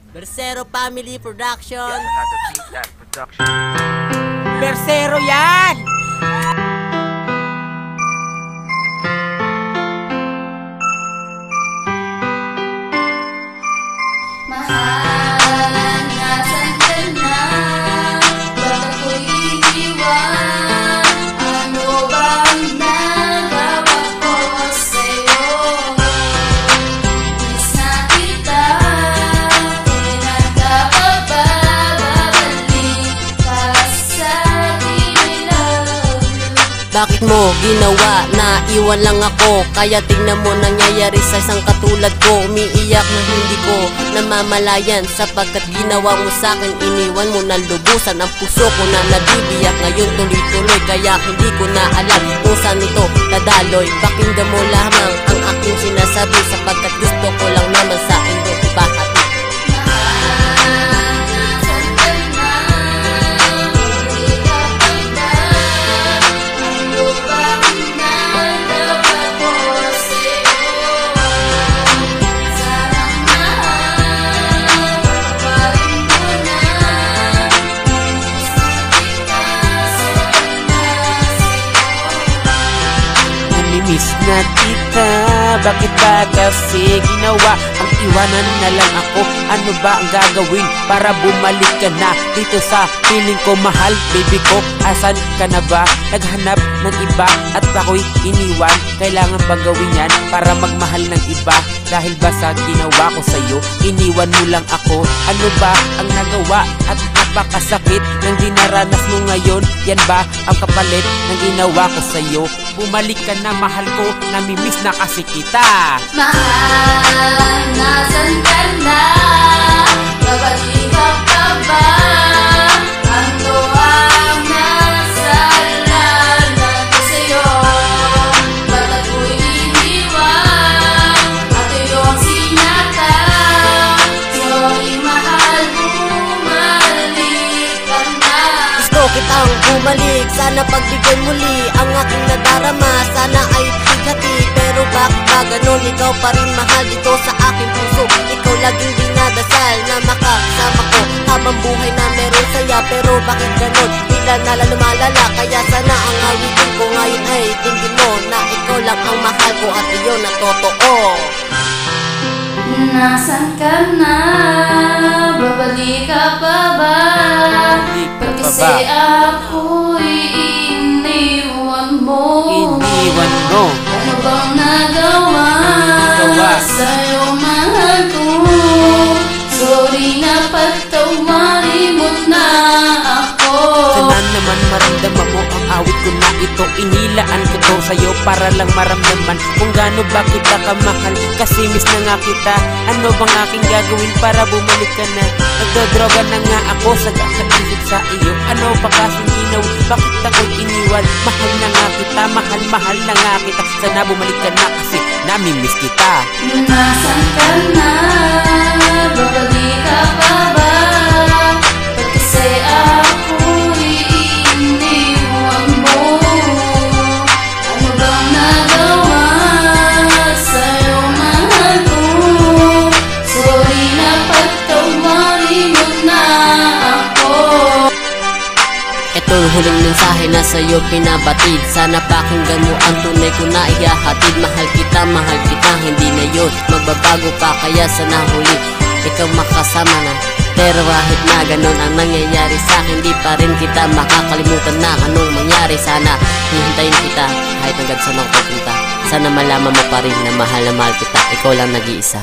Bersero Family Production. Bersero yan! Mahal, nasan ka na? Ba't ako'y iniwan? Ano ba ang nagawa ko sa'yo? Miss na kita, kailan ka pa babalik? Sa akin, I love you. Bakit mo ginawa na iwan lang ako? Kaya tingnan mo nangyayari sa isang katulad ko. Umiiyak na hindi ko namamalayan, sapagkat ginawa mo sa'kin. Iniwan mo na lubusan ang puso ko na nabibiyak. Ngayon tuloy-tuloy, kaya hindi ko na alam kung saan ito nadaloy. Pakinggan mo lamang ang aking sinasabi, sapagkat gusto ko lang naman sa iyong ibahati. Miss na kita, bakit ba kasi ginawa ang iwanan na lang ako? Ano ba ang gagawin para bumalik ka na dito sa piling ko? Mahal, baby ko, asan ka na ba? Naghanap ng iba at ako'y iniwan. Kailangan bang gawin yan para magmahal ng iba? Dahil ba sa ginawa ko sa'yo, iniwan mo lang ako? Ano ba ang nagawa at napakasakit ng dinaranas mo ngayon? Yan ba ang kapalit ng ginawa ko sa'yo? Bumalik ka na, mahal ko, namimiss na kasi kita. Mahal, nasan ka na? Babalik ka pa ba? Ano ang nasalanan ko sa'yo? Ba't ako'y iniwan? At iyong sinaktan? Sorry mahal, bumalik ka na. Gusto kitang bumalik, sana pagbigay muli ang aking nadarama. Sana ay bighati, pero bakit ba ganon? Ikaw pa rin mahal dito sa aking puso. Ikaw laging dinadasal na makasama ko habang buhay na meron saya. Pero bakit ganon? Tila nala lumalala. Kaya sana ang awitin ko ngayon ay tingin mo na ikaw lang ang mahal ko at iyon na totoo. Nasaan ka na? Babalik ka pa ba? Kasi ako'y iniwan mo. Iniwan mo. Ano bang nagawa sa'yo, mahal ko? Sorry na patawarin mo na ako. Sana naman maramdaman mo ang awit ko na ito. Inilaan ko to sa'yo para lang maramdaman kung gaano ba kita kamahal. Kasi miss na nga kita. Ano bang aking gagawin para bumalik ka na? Nagdodroga na nga ako sa kakaisip sa iyo. Ano ba kasing ginaw? Bakit ako'y iniwan? Mahal na nga kita, mahal na nga kita. Sana bumalik ka na kasi namimiss kita. Nasaan ka na? Babalik ka pa ba? Ba't kasi ako'y iniwan mo? Ano bang nagawa sa'yo, mahal ko? Sorry na patawarin mo na ako. Ito'y huling mensahe na sa'yo pinabatid. Sana pakinggan mo ang tunay ko na ihahatid. Mahal kita, hindi na yun magbabago pa. Kaya sana huli ikaw makasama na. Pero kahit na ganon ang nangyayari sa'kin, di pa rin kita makakalimutan na anong mangyari. Sana hihintayin kita kahit hanggang saan ako pupunta. Sana malaman mo pa rin na mahal kita. Ikaw lang nag-iisa.